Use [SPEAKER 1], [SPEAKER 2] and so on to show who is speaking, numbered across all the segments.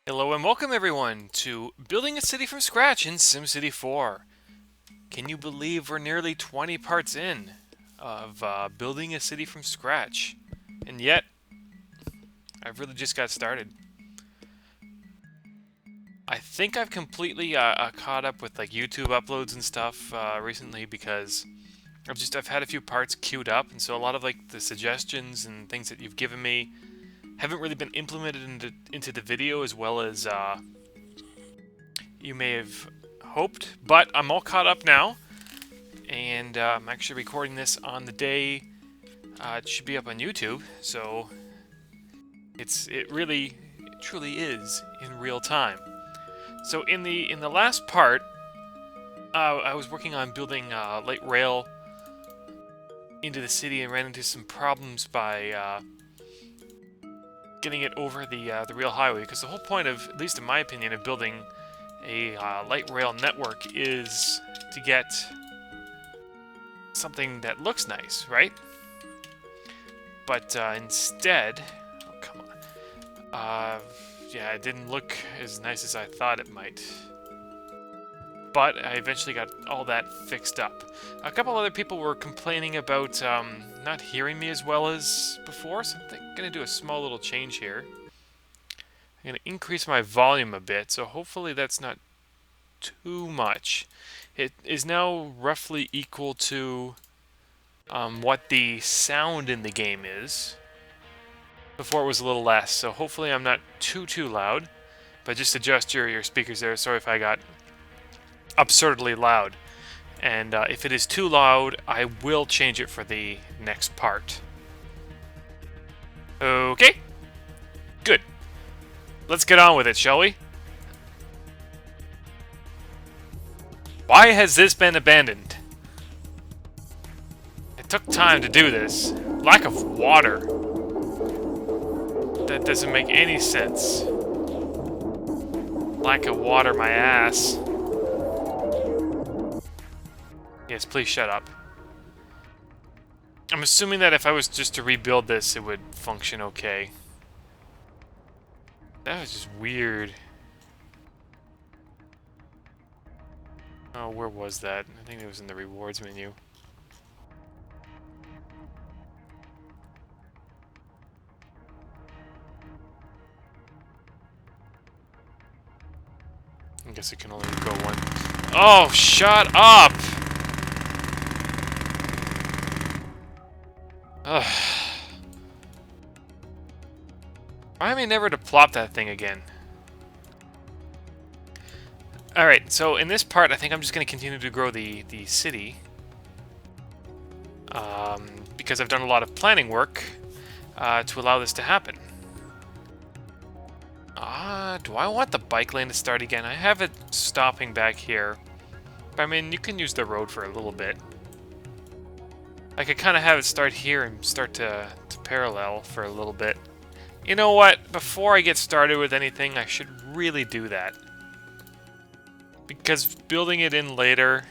[SPEAKER 1] Hello and welcome everyone to Building a City from Scratch in SimCity 4. Can you believe we're nearly 20 parts in of building a city from scratch? And yet, I've really just got started. I think I've completely caught up with like YouTube uploads and stuff recently because I've had a few parts queued up, and so a lot of like the suggestions and things that you've given me haven't really been implemented into the video as well as you may have hoped, but I'm all caught up now, and I'm actually recording this on the day it should be up on YouTube, so it truly is in real time. So in the last part, I was working on building light rail into the city and ran into some problems by getting it over the rail highway, because the whole point of, at least in my opinion, of building a light rail network is to get something that looks nice, right? But instead, oh come on, yeah, it didn't look as nice as I thought it might. But I eventually got all that fixed up. A couple other people were complaining about not hearing me as well as before, so I'm going to do a small little change here. I'm going to increase my volume a bit, so hopefully that's not too much. It is now roughly equal to what the sound in the game is. Before it was a little less, so hopefully I'm not too loud. But just adjust your speakers there. Sorry if I got absurdly loud. And if it is too loud, I will change it for the next part. Okay? Good. Let's get on with it, shall we? Why has this been abandoned? It took time to do this. Lack of water. That doesn't make any sense. Lack of water, my ass. Yes, please shut up. I'm assuming that if I was just to rebuild this, it would function okay. That was just weird. Oh, where was that? I think it was in the rewards menu. I guess it can only go one. Oh, shut up! Ugh. Why am I never to plop that thing again? Alright, so in this part, I think I'm just going to continue to grow the city. Because I've done a lot of planning work to allow this to happen. Do I want the bike lane to start again? I have it stopping back here. But I mean, you can use the road for a little bit. I could kind of have it start here and start to parallel for a little bit. You know what? Before I get started with anything, I should really do that. Because building it in later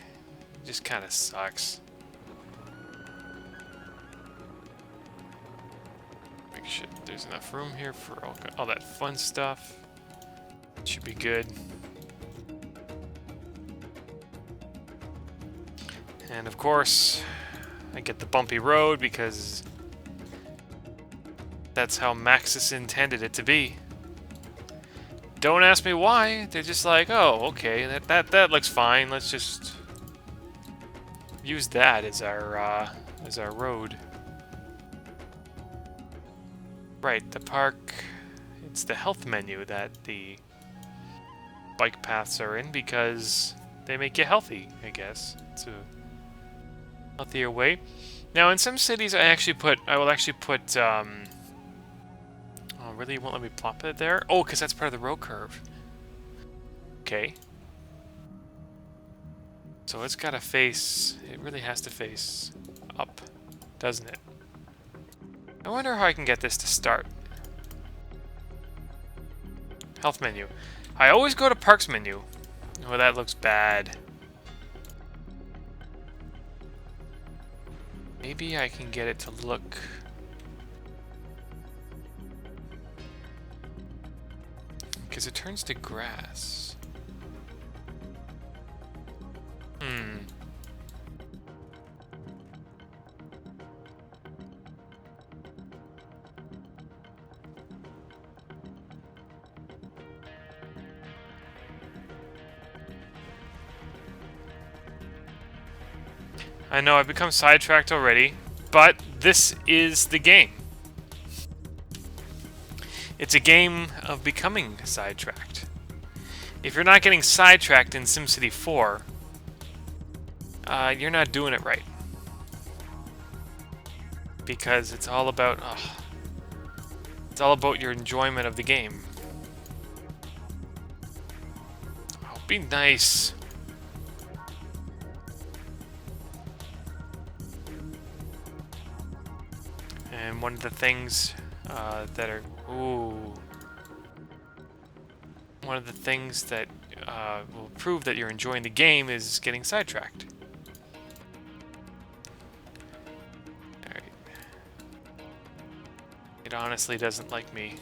[SPEAKER 1] just kind of sucks. Make sure there's enough room here for all that fun stuff. Should be good. And of course, I get the bumpy road because that's how Maxis intended it to be. Don't ask me why. They're just like, oh, okay, that looks fine. Let's just use that as our road. Right, the park. It's the health menu that the bike paths are in because they make you healthy, I guess. It's a healthier way. Now, in some cities, I will actually put. Oh, really? You won't let me plop it there? Oh, because that's part of the road curve. Okay. So it's got to face. It really has to face up, doesn't it? I wonder how I can get this to start. Health menu. I always go to parks menu. Oh, that looks bad. Maybe I can get it to look Because it turns to grass. Hmm. I know I've become sidetracked already, but this is the game. It's a game of becoming sidetracked. If you're not getting sidetracked in SimCity 4, you're not doing it right. Because it's all about your enjoyment of the game. Oh, be nice. And one of the things that are one of the things that will prove that you're enjoying the game is getting sidetracked. Alright. It honestly doesn't like me.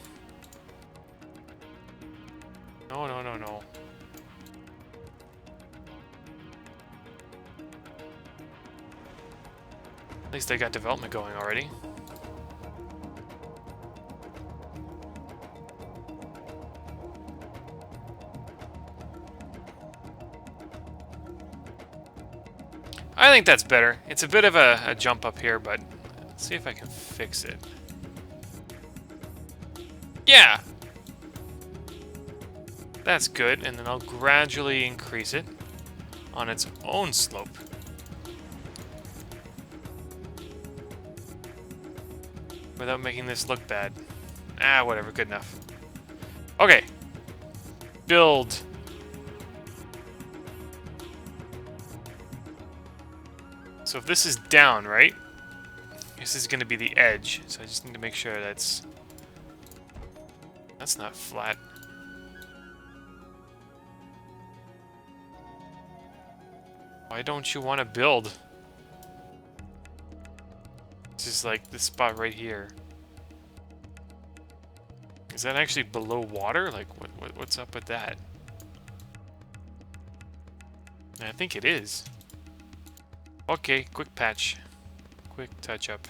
[SPEAKER 1] No, no, no, no. At least they got development going already. I think that's better. It's a bit of a jump up here, but let's see if I can fix it. Yeah! That's good, and then I'll gradually increase it on its own slope. Without making this look bad. Ah, whatever, good enough. Okay. Build. So if this is down, right? This is going to be the edge. So I just need to make sure that's not flat. Why don't you want to build? This is like this spot right here. Is that actually below water? Like, what's up with that? I think it is. Okay, quick patch. Quick touch up.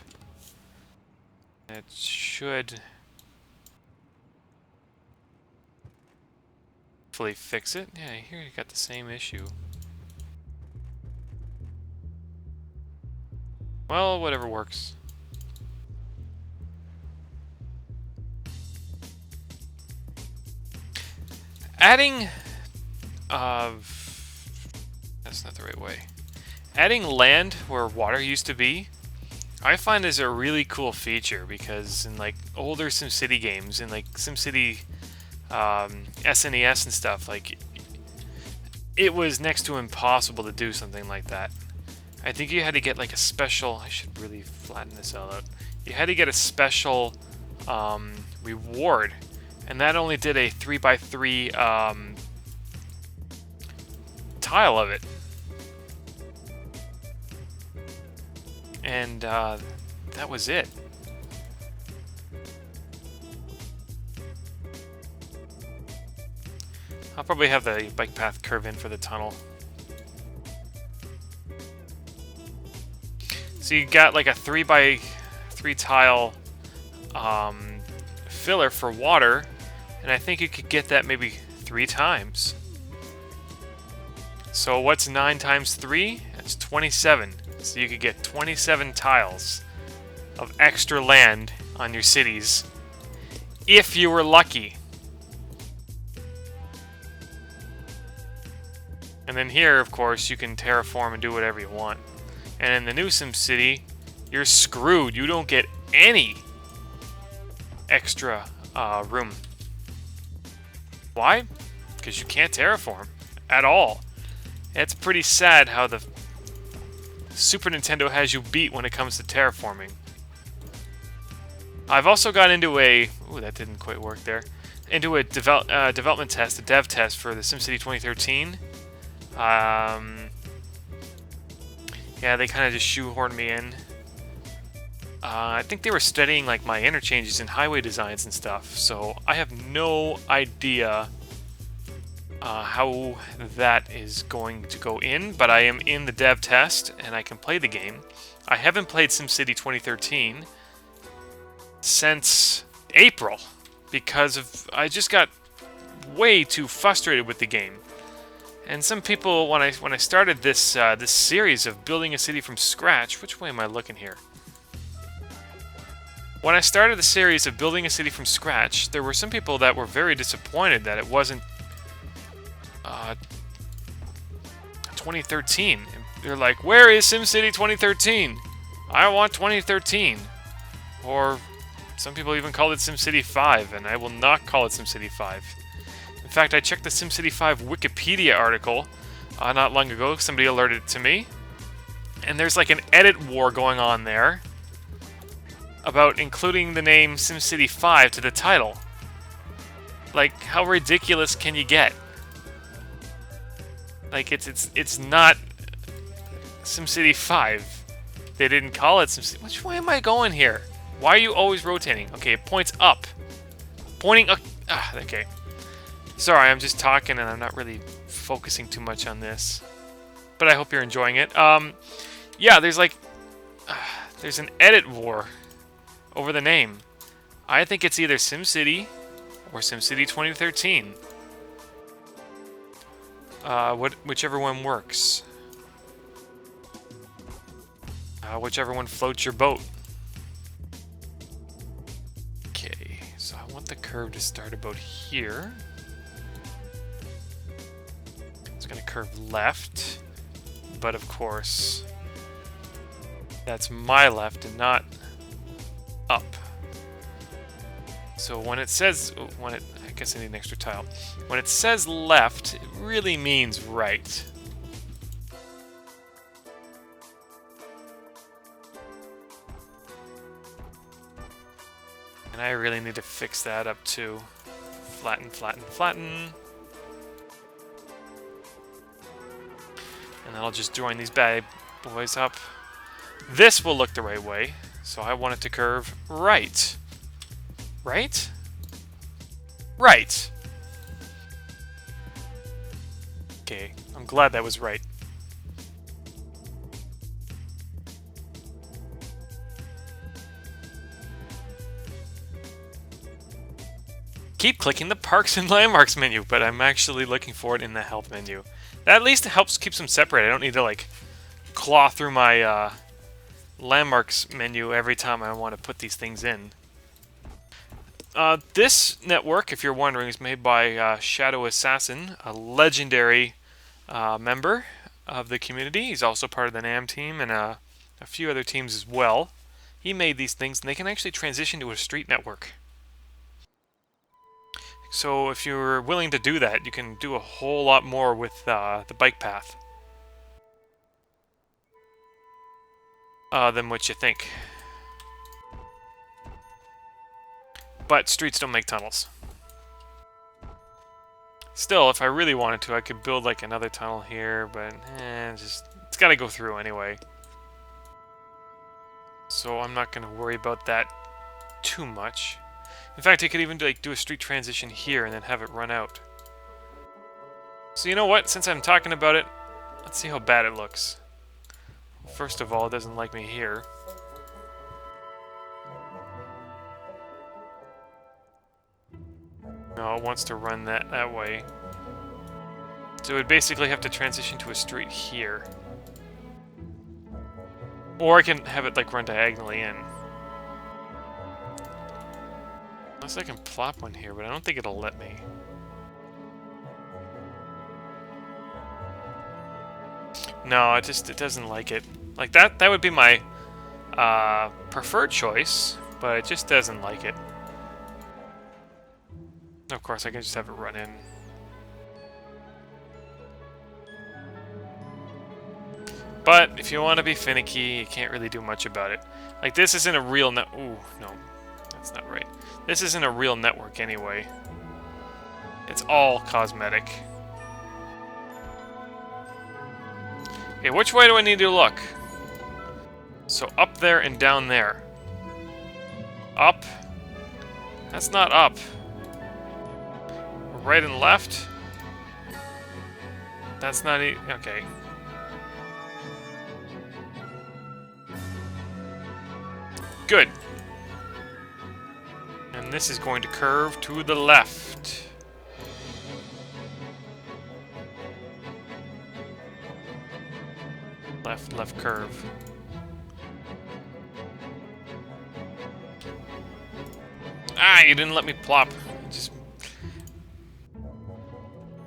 [SPEAKER 1] That should hopefully fix it. Yeah, here you got the same issue. Well, whatever works. Adding that's not the right way. Adding land where water used to be, I find is a really cool feature because in like older SimCity games, in like SimCity SNES and stuff, like it was next to impossible to do something like that. I think you had to get like a special, I should really flatten this all out. You had to get a special reward, and that only did a 3x3 tile of it. And that was it. I'll probably have the bike path curve in for the tunnel. So you got like a 3x3 tile filler for water, and I think you could get that maybe 3 times. So what's 9 times 3? That's 27. So you could get 27 tiles of extra land on your cities if you were lucky. And then here, of course, you can terraform and do whatever you want. And in the new SimCity, you're screwed. You don't get any extra room. Why? Because you can't terraform at all. It's pretty sad how the Super Nintendo has you beat when it comes to terraforming. I've also got into a... Ooh, that didn't quite work there. Into a development test, a dev test for the SimCity 2013. Yeah, they kind of just shoehorned me in. I think they were studying like my interchanges and highway designs and stuff, so I have no idea how that is going to go in, but I am in the dev test and I can play the game. I haven't played SimCity 2013 since April because I just got way too frustrated with the game. And some people, when I started this this series of building a city from scratch, which way am I looking here? When I started the series of building a city from scratch, there were some people that were very disappointed that it wasn't 2013. They're like, where is SimCity 2013? I want 2013. Or some people even call it SimCity 5, and I will not call it SimCity 5. In fact, I checked the SimCity 5 Wikipedia article not long ago. Somebody alerted it to me. And there's like an edit war going on there about including the name SimCity 5 to the title. Like, how ridiculous can you get? Like, it's not SimCity 5. They didn't call it SimCity. Which way am I going here? Why are you always rotating? Okay, it points up. Pointing up. Okay. Sorry, I'm just talking and I'm not really focusing too much on this. But I hope you're enjoying it. Yeah, there's like... there's an edit war over the name. I think it's either SimCity or SimCity 2013. Whichever one works. Whichever one floats your boat. Okay, so I want the curve to start about here. It's going to curve left, but of course, that's my left and not up. So when it says, I guess I need an extra tile. When it says left, it really means right. And I really need to fix that up too. Flatten, flatten, flatten. And then I'll just join these bad boys up. This will look the right way, so I want it to curve right. Right? Right! Okay, I'm glad that was right. Keep clicking the Parks and Landmarks menu, but I'm actually looking for it in the Help menu. That at least helps keep them separate. I don't need to, like, claw through my Landmarks menu every time I want to put these things in. This network, if you're wondering, is made by Shadow Assassin, a legendary member of the community. He's also part of the NAM team and a few other teams as well. He made these things, and they can actually transition to a street network. So if you're willing to do that, you can do a whole lot more with the bike path than what you think. But streets don't make tunnels. Still, if I really wanted to, I could build like another tunnel here, but it's got to go through anyway. So I'm not going to worry about that too much. In fact, I could even do a street transition here and then have it run out. So you know what? Since I'm talking about it, let's see how bad it looks. First of all, it doesn't like me here. No, it wants to run that way. So it would basically have to transition to a street here. Or I can have it like run diagonally in. Unless I can plop one here, but I don't think it'll let me. No, it doesn't like it. Like that would be my preferred choice, but it just doesn't like it. Of course, I can just have it run in. But if you want to be finicky, you can't really do much about it. Like this isn't a real net. Ooh, no, that's not right. This isn't a real network anyway. It's all cosmetic. Okay, which way do I need to look? So up there and down there. Up? That's not up. Right and left? That's not okay. Good. And this is going to curve to the left. Left curve. Ah, you didn't let me plop.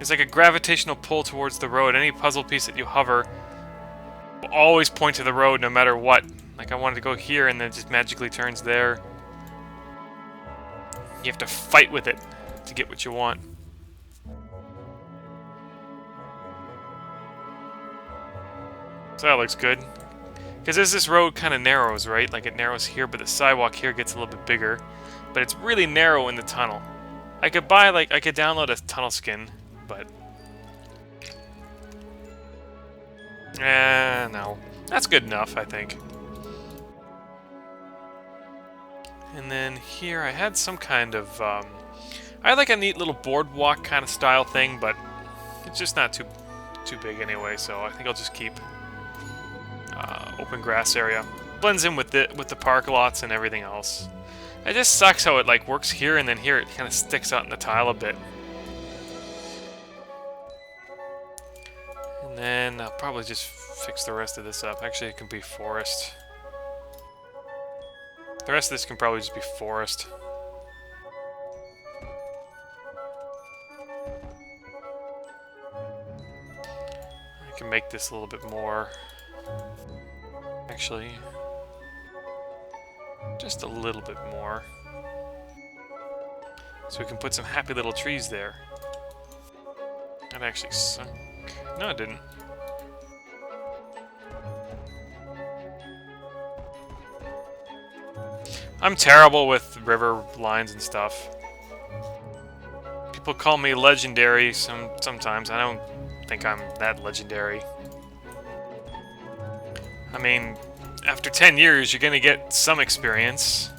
[SPEAKER 1] It's like a gravitational pull towards the road. Any puzzle piece that you hover will always point to the road no matter what. Like I wanted to go here and then it just magically turns there. You have to fight with it to get what you want. So that looks good. Because as this road kind of narrows, right? Like it narrows here, but the sidewalk here gets a little bit bigger. But it's really narrow in the tunnel. I could buy, like, I could download a tunnel skin, but... no. That's good enough, I think. And then here I had some kind of, I had like a neat little boardwalk kind of style thing, but it's just not too big anyway, so I think I'll just keep open grass area. Blends in with the park lots and everything else. It just sucks how it like works here and then here it kind of sticks out in the tile a bit. And then I'll probably just fix the rest of this up. Actually, it can be forest. The rest of this can probably just be forest. I can make this a little bit more. Actually, just a little bit more. So we can put some happy little trees there. That actually sunk. No, it didn't. I'm terrible with river lines and stuff. People call me legendary sometimes. I don't think I'm that legendary. I mean, after 10 years, you're going to get some experience.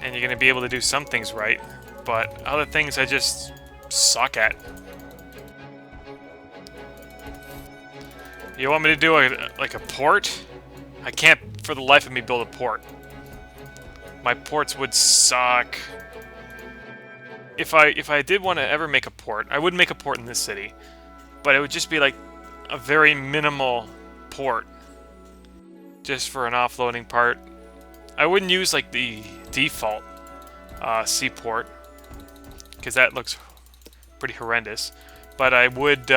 [SPEAKER 1] And you're going to be able to do some things right. But other things I just suck at. You want me to do like a port? I can't for the life of me build a port. My ports would suck. If I did want to ever make a port, I would make a port in this city. But it would just be like a very minimal port. Just for an offloading part. I wouldn't use like the default seaport. Because that looks pretty horrendous. But I would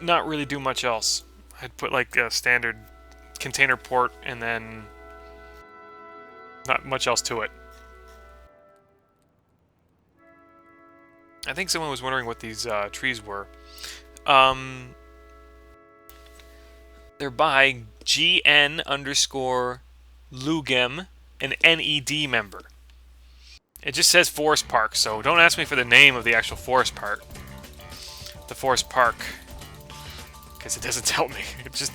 [SPEAKER 1] not really do much else. I'd put like a standard container port and then not much else to it. I think someone was wondering what these trees were. They're by GN_Lugem, an NED member. It just says Forest Park, so don't ask me for the name of the actual forest park. The forest park. Because it doesn't tell me. It just...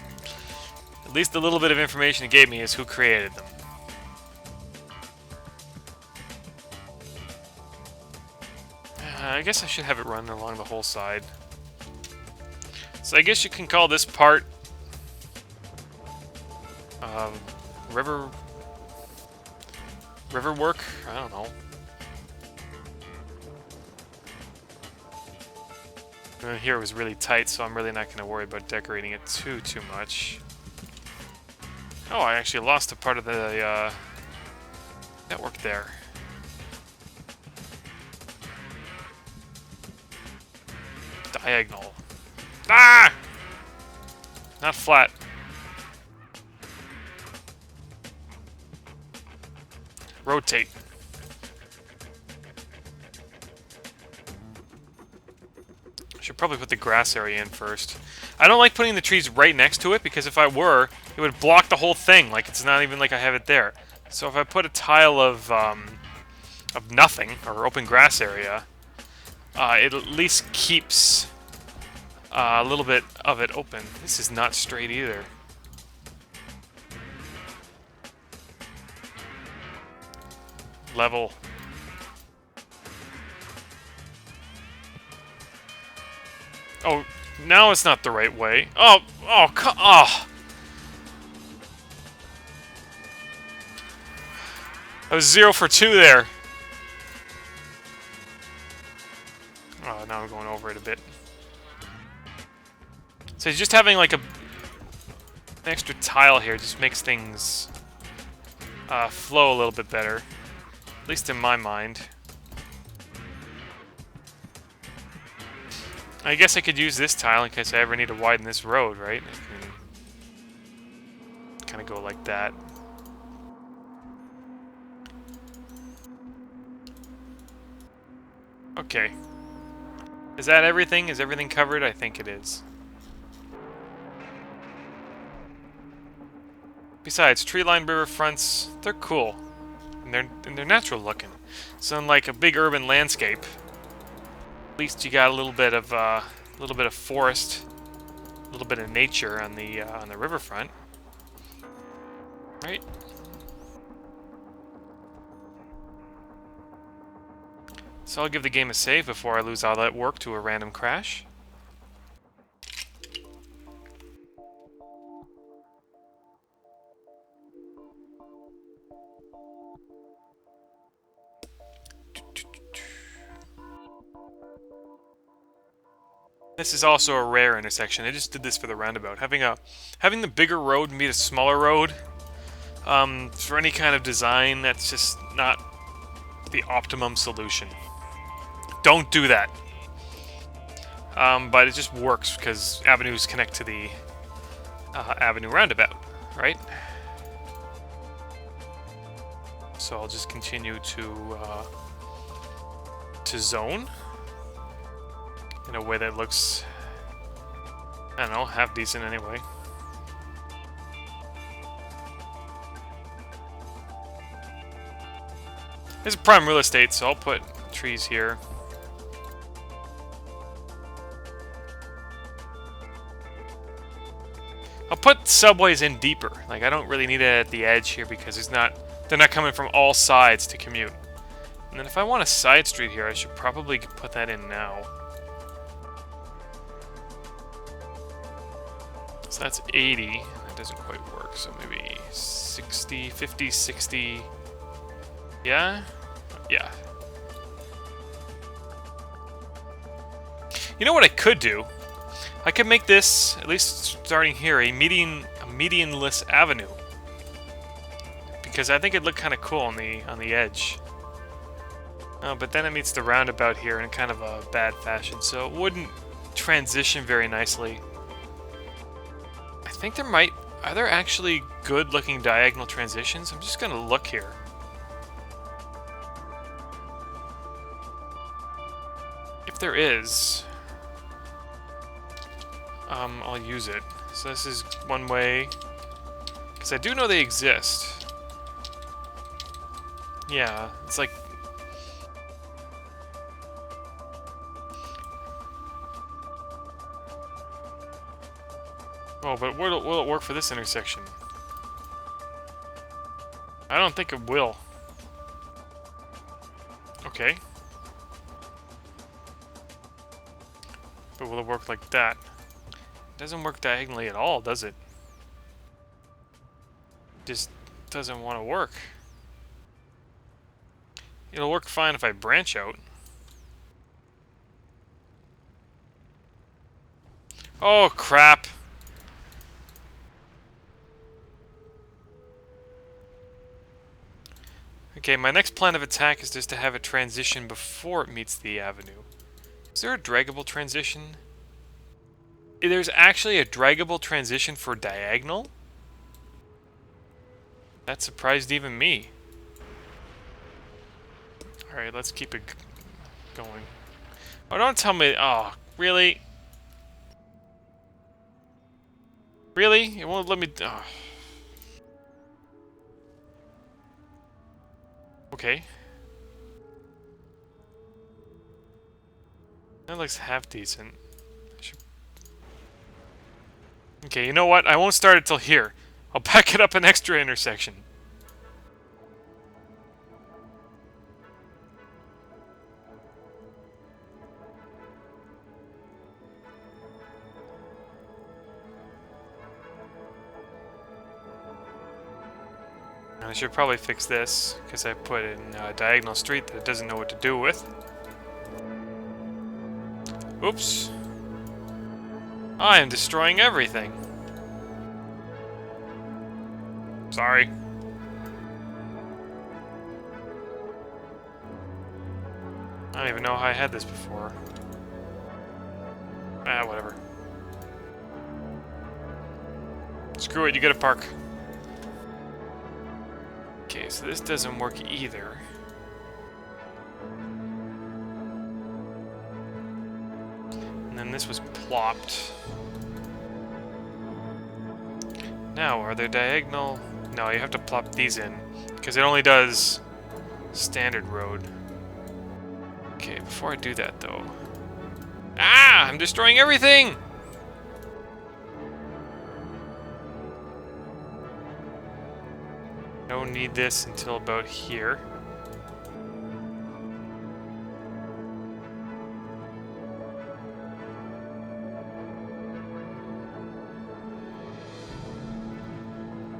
[SPEAKER 1] At least the little bit of information it gave me is who created them. I guess I should have it run along the whole side. So I guess you can call this part... river work? I don't know. And here it was really tight, so I'm really not going to worry about decorating it too much. Oh, I actually lost a part of the network there. Diagonal. Ah! Not flat. Rotate. Should probably put the grass area in first. I don't like putting the trees right next to it because if I were, it would block the whole thing. Like it's not even like I have it there. So if I put a tile of nothing or open grass area, it at least keeps a little bit of it open. This is not straight either. level. Oh, now it's not the right way. Oh, oh. I was 0 for 2 there. Oh, now I'm going over it a bit. So just having like an extra tile here just makes things flow a little bit better. At least in my mind. I guess I could use this tile in case I ever need to widen this road, right? I can kind of go like that. Okay. Is that everything? Is everything covered? I think it is. Besides, tree-lined riverfronts, they're cool. And they're natural looking. So unlike a big urban landscape, at least you got a little bit of forest, a little bit of nature on the riverfront, right? So I'll give the game a save before I lose all that work to a random crash. This is also a rare intersection. I just did this for the roundabout. Having the bigger road meet a smaller road, for any kind of design, that's just not the optimum solution. Don't do that. But it just works because avenues connect to the avenue roundabout, right? So I'll just continue to zone in a way that looks, I don't know, half decent anyway. This is prime real estate, so I'll put trees here. I'll put subways in deeper. Like, I don't really need it at the edge here because they're not coming from all sides to commute. And then if I want a side street here, I should probably put that in now. So that's 80. That doesn't quite work, so maybe 60, 50, 60. Yeah? Yeah. You know what I could do? I could make this, at least starting here, a medianless avenue. Because I think it'd look kind of cool on the edge. But then it meets the roundabout here in kind of a bad fashion, so it wouldn't transition very nicely. I think are there actually good looking diagonal transitions? I'm just gonna look here. If there is, I'll use it. So this is one way, because I do know they exist. Yeah, it's like, oh, but will it work for this intersection? I don't think it will. Okay. But will it work like that? It doesn't work diagonally at all, does it? Just doesn't want to work. It'll work fine if I branch out. Oh, crap. Okay, my next plan of attack is just to have it transition before it meets the avenue. Is there a draggable transition? There's actually a draggable transition for diagonal? That surprised even me. Alright, let's keep it going. Oh, don't tell me... Oh, really? Really? It won't let me... Oh. Okay. That looks half decent. Okay, you know what? I won't start it till here. I'll back it up an extra intersection. should probably fix this, because I put in a diagonal street that it doesn't know what to do with. Oops. I am destroying everything. Sorry. I don't even know how I had this before. Ah, whatever. Screw it, you get a park. Okay, so this doesn't work either. And then this was plopped. Now, are there diagonal? No, you have to plop these in, because it only does standard road. Okay, before I do that, though... Ah! I'm destroying everything! Don't need this until about here.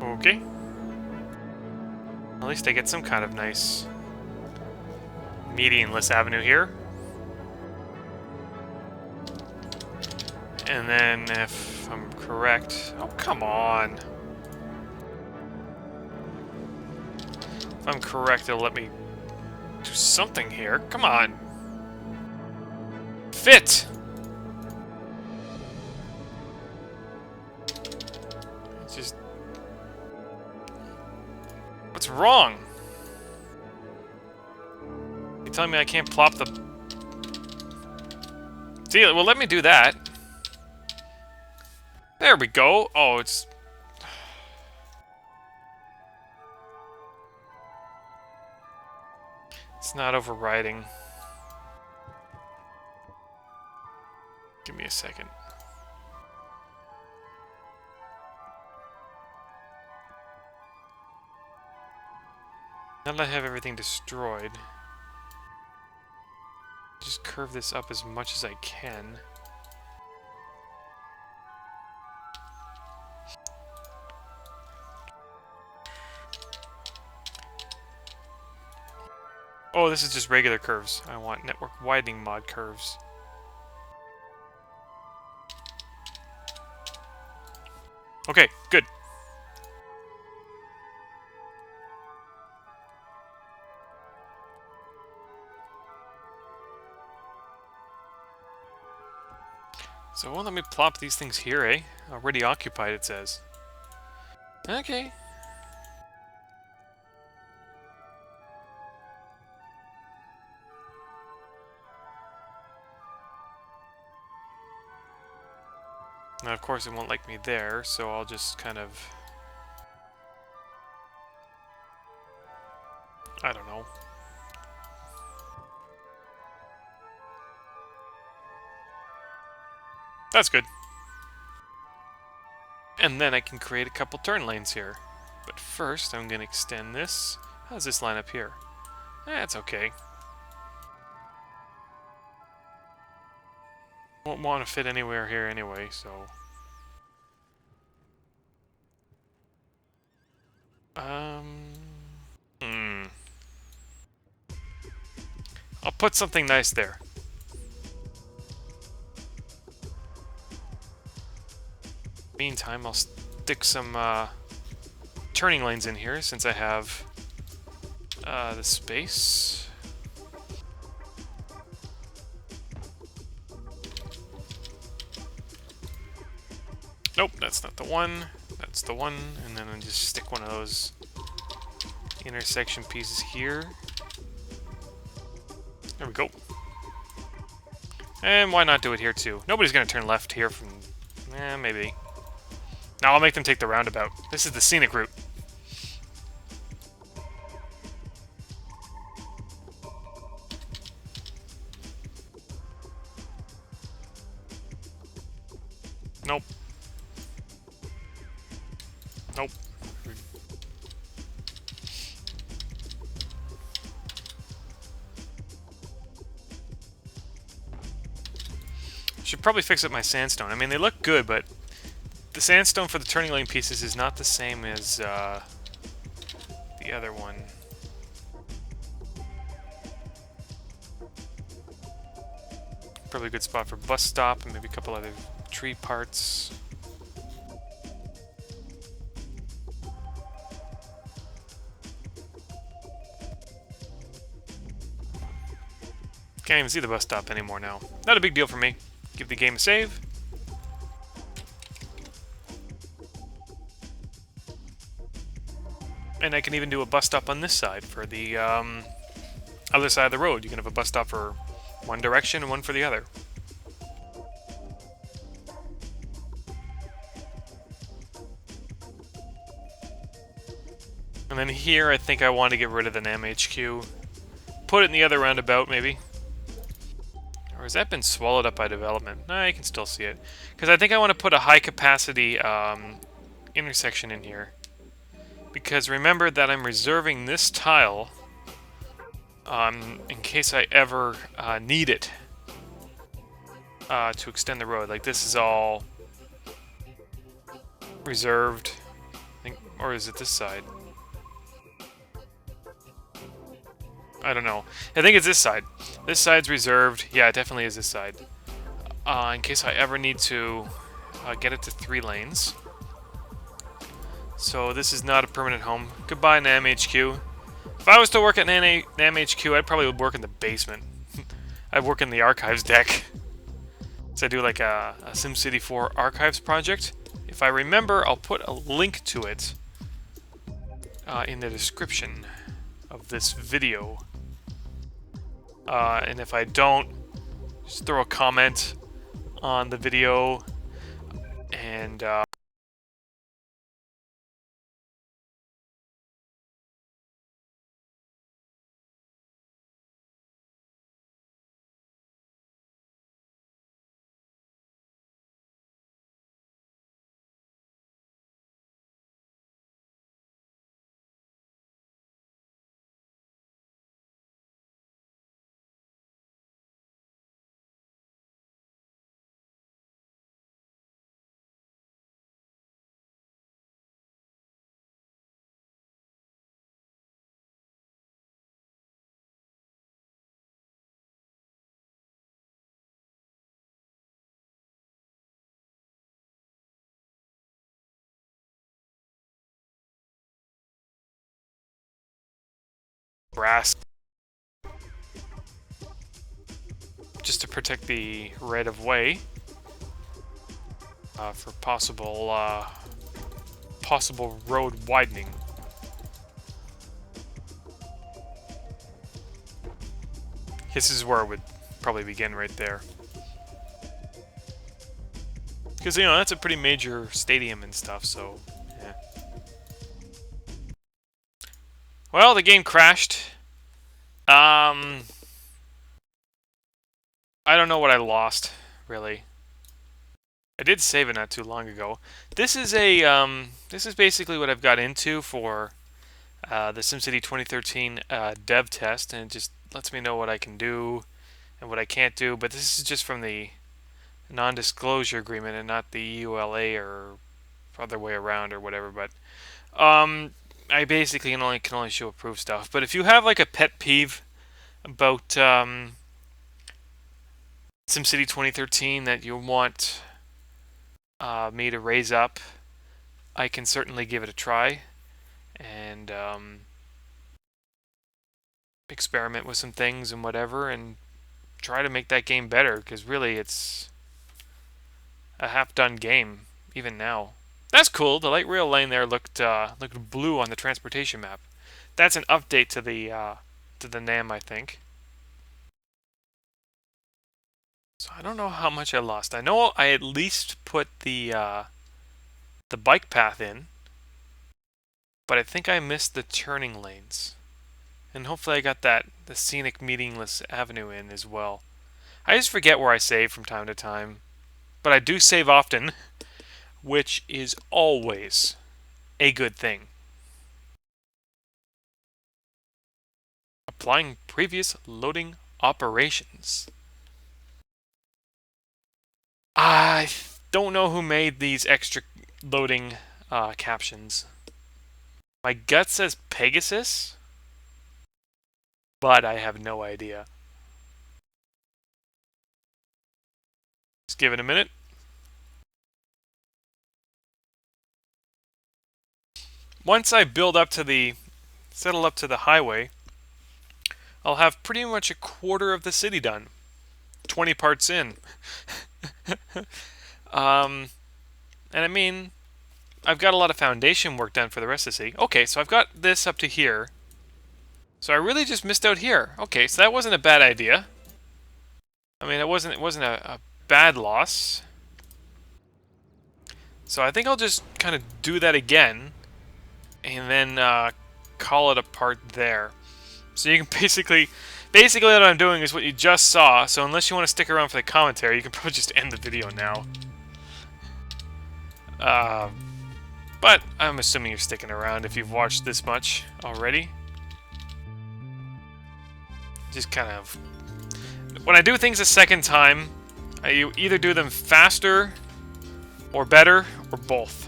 [SPEAKER 1] Okay. At least I get some kind of nice medianless avenue here. And then, if I'm correct... Oh, come on! If I'm correct, it'll let me do something here. Come on! Fit! It's just... What's wrong? You telling me I can't plop the... See, well, let me do that. There we go. Oh, it's... It's not overriding. Give me a second. Now that I have everything destroyed, just curve this up as much as I can. Oh, this is just regular curves. I want network widening mod curves. Okay, good. So it won't let me plop these things here, eh? Already occupied, it says. Okay. Now, of course, it won't like me there, so I'll just kind of... I don't know. That's good. And then I can create a couple turn lanes here. But first, I'm going to extend this. How does this line up here? It's okay. Won't want to fit anywhere here anyway, so... I'll put something nice there. Meantime, I'll stick some turning lanes in here since I have the space. Nope, that's not the one. That's the one, and then I'll just stick one of those intersection pieces here. There we go. And why not do it here too? Nobody's gonna turn left here from... maybe. Now I'll make them take the roundabout. This is the scenic route. Nope. Nope. Should probably fix up my sandstone. I mean, they look good, but the sandstone for the turning lane pieces is not the same as the the other one. Probably a good spot for bus stop and maybe a couple other tree parts. Can't even see the bus stop anymore now. Not a big deal for me. Give the game a save. And I can even do a bus stop on this side for the other side of the road. You can have a bus stop for one direction and one for the other. And then here, I think I want to get rid of the NAM HQ. Put it in the other roundabout, maybe. Or has that been swallowed up by development? No, you can still see it. Because I think I want to put a high-capacity intersection in here. Because remember that I'm reserving this tile in case I ever need it to extend the road. Like, this is all reserved. I think, or is it this side? I don't know. I think it's this side. This side's reserved. Yeah, it definitely is this side. In case I ever need to get it to 3 lanes. So this is not a permanent home. Goodbye, NAM HQ. If I was to work at NAM HQ, I'd probably work in the basement. I'd work in the archives deck. So I do like a SimCity 4 archives project. If I remember, I'll put a link to it in the description of this video. And if I don't, just throw a comment on the video and brass just to protect the right of way for possible road widening. This is where it would probably begin right there. Because, you know, that's a pretty major stadium and stuff, so, yeah. Well, the game crashed. I don't know what I lost, really. I did save it not too long ago. This is this is basically what I've got into for the SimCity 2013 dev test, and it just lets me know what I can do and what I can't do. But this is just from the non-disclosure agreement and not the EULA or other way around or whatever. But I basically can only show approved stuff. But if you have like a pet peeve about SimCity 2013 that you want me to raise up, I can certainly give it a try and experiment with some things and whatever and try to make that game better, because really it's a half-done game even now. That's cool. The light rail lane there looked blue on the transportation map. That's an update to the NAM, I think. So I don't know how much I lost. I know I at least put the bike path in, but I think I missed the turning lanes. And hopefully I got the scenic meaningless avenue in as well. I just forget where I save from time to time, but I do save often, which is always a good thing. Applying previous loading operations. I don't know who made these extra loading captions. My gut says Pegasus, but I have no idea. Just give it a minute. Once I build up to settle up to the highway, I'll have pretty much a quarter of the city done. 20 parts in. And I mean, I've got a lot of foundation work done for the rest of the city. Okay, so I've got this up to here. So I really just missed out here. Okay, so that wasn't a bad idea. I mean, it wasn't a bad loss. So I think I'll just kind of do that again, and then call it a part there. So you can basically what I'm doing is what you just saw. So unless you want to stick around for the commentary, you can probably just end the video now. But I'm assuming you're sticking around if you've watched this much already. Just kind of... When I do things a second time, I either do them faster, or better, or both.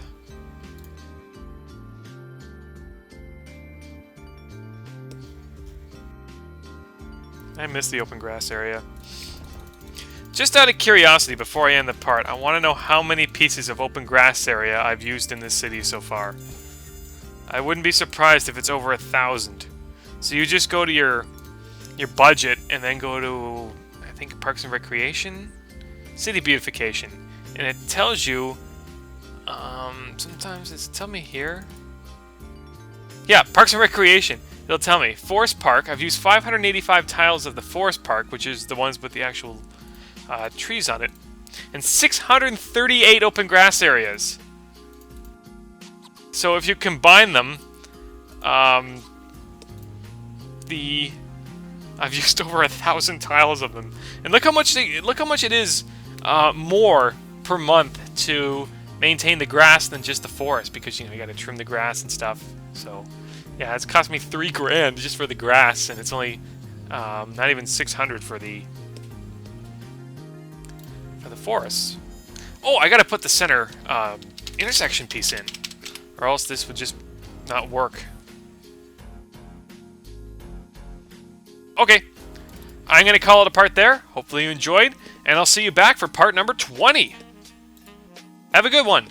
[SPEAKER 1] I miss the open grass area. Just out of curiosity, before I end the part, I want to know how many pieces of open grass area I've used in this city so far. I wouldn't be surprised if it's over 1,000. So you just go to your budget and then go to, I think, Parks and Recreation? City Beautification. And it tells you, sometimes it's, tell me here. Yeah, Parks and Recreation. It'll tell me, Forest Park, I've used 585 tiles of the Forest Park, which is the ones with the actual trees on it, and 638 open grass areas. So if you combine them, I've used over 1,000 tiles of them, and look how much it is more per month to maintain the grass than just the forest, because you got to trim the grass and stuff. So yeah, it's cost me $3 grand just for the grass, and it's only not even 600 for the forests. Oh, I gotta put the center intersection piece in, or else this would just not work. Okay, I'm gonna call it a part there. Hopefully you enjoyed, and I'll see you back for part number 20. Have a good one.